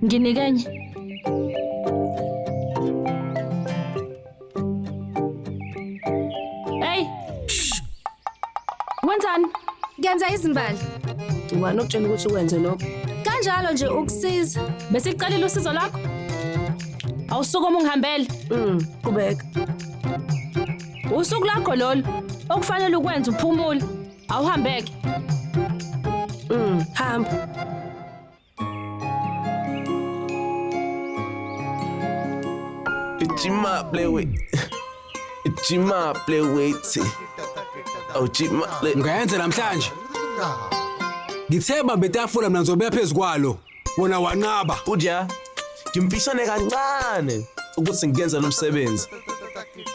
Nginikenye. Hey. Wenzani? Ngenza izimbali. Ubani okutshela ukuthi ukwenze lokho? Kanjalo nje ukusiza. Besicalile usizo lakho? Awusukuma ungihambele. Qhubeka. Usuku lakho lolo okufanele ukwenza uphumule. Awuhambeke. Hamba. Jima play with. Jima play with. Oh Jima play. Ngayenza namhlanje. Ngithemba betafula mina ngizobeya phezukwalo. Wona wanqaba. Uja. Ngimfishane kancane ukuthi ngiyenza lo msebenzi.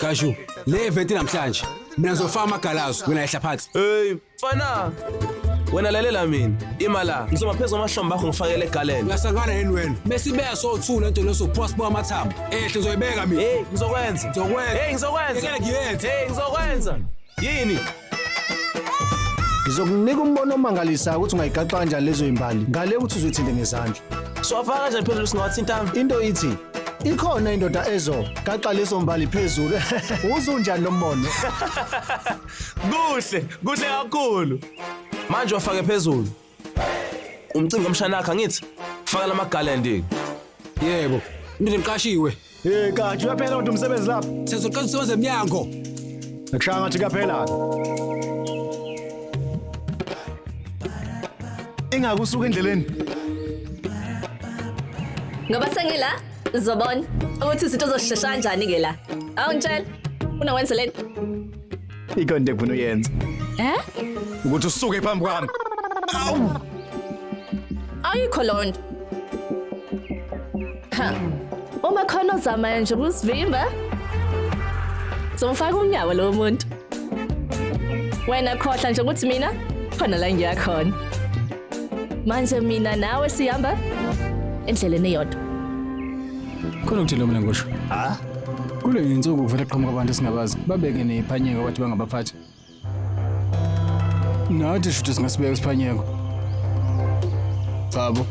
Kashu, le event namhlanje. Mina ngizofaka amagalazo wena ehla phansi. Hey, mfana. Wena lalela mina. Imala, ngizomaphezulu amahlombe akho ngifakele egaleni. Uyasangana yini wena? Mesibeya so2 lento lesophospo amathambo. Ehle ngizoyibeka mina. Hey, ngizokwenza. Ngizokwenza. Ngizokwenza. Ngeke ngiyenze. Hey, ngizokwenza. Yini? Ngizokunika umbono omangalisa ukuthi ungayigaxa kanjani lezo imbali. Ngale ukuthi uzoyithinta ngezandla. Siwafaka kanjani phezulu singawathintanga? Into ithi ikhona indoda ezo gaxa leso mbali phezulu. Uzunjani lo mbono? Kuhle kakhulu. Manje wafake phezulu. Umcingo omshanakha ngithi faka lamagalendi. Yebo. Into emqashiwe. Kanti uyaphela kodwa umsebenzi lapha. Sizoqala ukusebenza eminyango. Akushaya ngathi kuyaphela. Ingakusuka endleleni. Ngoba sengila uzobona ukuthi izinto zoshesha kanjani ke la. Awungitshela unawenza lento. Ikonde kufuna uyenza. Ukuthi usuke phambi kwami. Ayikho lonto. Uma khona ozama nje ukusivimba. Zomfaka unyawo lo muntu. Wena khohla nje ukuthi mina khona la ngiyakhona. Manje mina nawe sihamba endleleni eyodwa. Khona ukuthi lo mina ngosho. Kule insuku kuvela qhamuka abantu esingabazi babeke nephanyeko bathi bangabaphathi. Nathi shuthi singasibeka isiphanyeko. Sabo.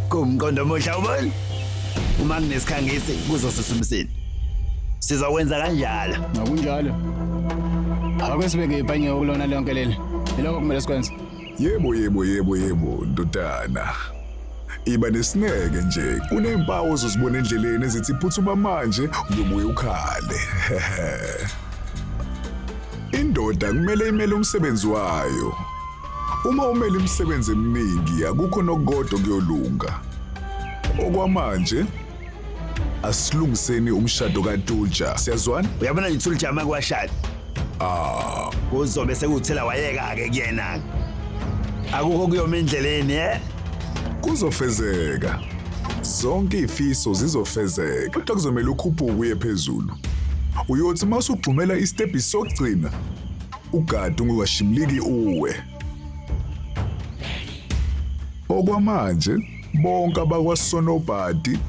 Kumqondo omusha ubona. Uma kunesikhangisi kuzosisumsini. Sizokwenza kanjalo. Nakunjalo. Akwesibeke iphanyeko kulona lonke leli. Yiloko kumele sikwenze. Yebo ndodana. Iba nesineke nje. Kunempawu ozozibona endleleni ezithi phuthuma manje uyobuye ukhale. Indoda kumele imele umsebenzi wayo. Uma umele imisebenzi eminingi akukho nokukodwa kuyolunga. Okwamanje asilungiseni umshado kaTulja. Siyazwana? Uyabona iTulja ama kwashada. Kuzobe sekuthela wayeka ke kuyena. Akukho kuyoma endleleni Kuzofezeka. Zonke izifiso zizofezeka. Kodwa kuzomela ukhuphuke uye phezulu. Uyothi masugxumela istep isokugcina. Ugadi ungashimliki uwe. Okwamanje bonke abakwaSonobhadi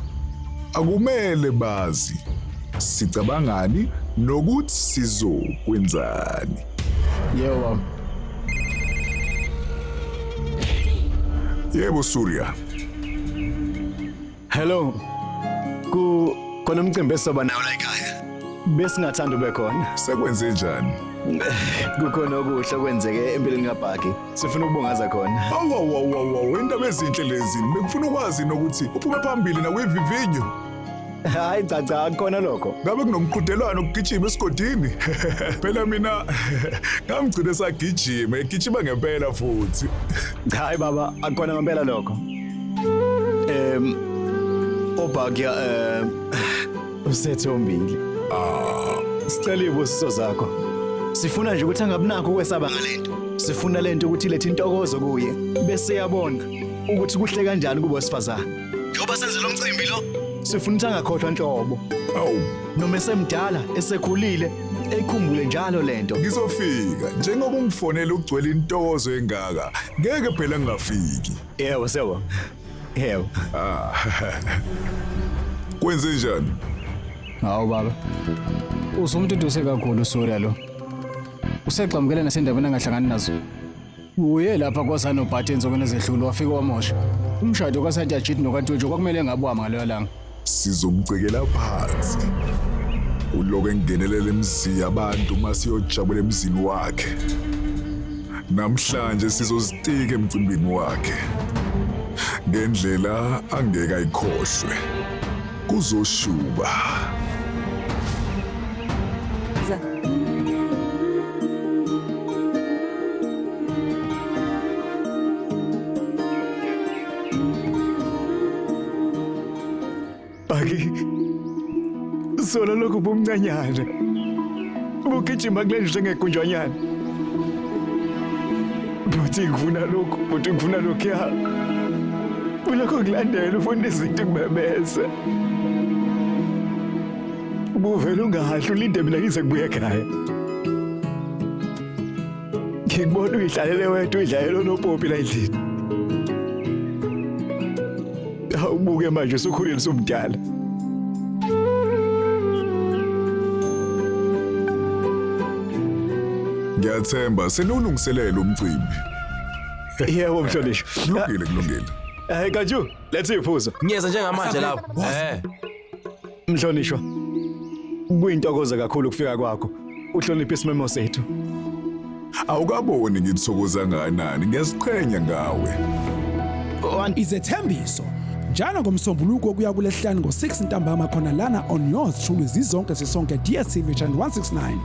akumele bazi sicabangani nokuthi sizokwenzani. Yebo. Yebo Surya. Hello. Khona umcimbi esoba nawo la ekhaya. Besingathanda ube khona. Sekwenze njani? Kukhona okuhle kwenzeke empilweni kaBhaki. Sifuna ukubongaza khona. Indaba ezinhle lezi. Bekufuna ukwazi nokuthi uphume phambili na kwevivinyo. Hayi cha khona lokho. Ngabe kunomqhudelwano ukugijima esigodini. Phela mina ngamgcina sagijima, egijima ngempela futhi. Hayi baba, akukona ngempela lokho. Obhaki usethombile. Sicela ibusiso zakho. Sifuna nje ukuthi angabinakho ukwesaba ngalento. Sifuna lento ukuthi ilethe intokozo kuye bese yabona ukuthi kuhle kanjani kubo sifazana. Njoba senze lo mcimbi lo, sifuna ukuthi angakhohlwa inhlobo. Noma esemdala, esekhulile, ekhumbule njalo lento. Ngizofika njengoba ungifonela ukugcwela intokozo engaka. Ngeke phela ngingafiki. Yebo sewa. Yebo. Kwenze njani? Hawu baba. Usumuntu uduse kakhulu Surya lo. Usexamukele nasendabeni angahlangani nazo. Uye lapha kwaSonobhadi enzokweni ezedlule wafika wamosha. Umshado kaSantajit nokaNtuju kwakumele ngabwama ngaleyo langa. Sizomcekela phansi. Uloke engenelela emzini abantu masiyojabula emzini wakhe. Namhlanje sizositika emcimbini wakhe. Ngendlela angeke ayikhohlwe. Kuzoshuba. Baki. Solo lokhu bumncanyana. Bugijima kule njengegunjwanyana. Buthi ngifuna lokhu, buthi ngifuna lokhuya. Ulokho kulandela ufuna izinto kubebese. Buvela ungahahle ulinde mina ngize kubuya ekhaya. Ngikubona uyihlalele wedwa uyidlalele unopopi la endlini. Awubuke manje usukhulile usumdala. Ngiyathemba senulungiselela umcimbi. Yebo mhlonishwa. Kulungile. Kaju, let's iphuzo. Ngiyeza njengamanje lapho. Mhlonishwa. Kuyintokozo kakhulu ukufika kwakho. Uhloniphe isimemo sethu. Awukaboni ngithokoza kangakanani, ngiyasiqhenya ngawe. Izethembiso. Njalo ngomsombuluko kuya kulesihlanu ngo6 ntambama khona lana on yours truly zizonke sisonke DSTV channel 169.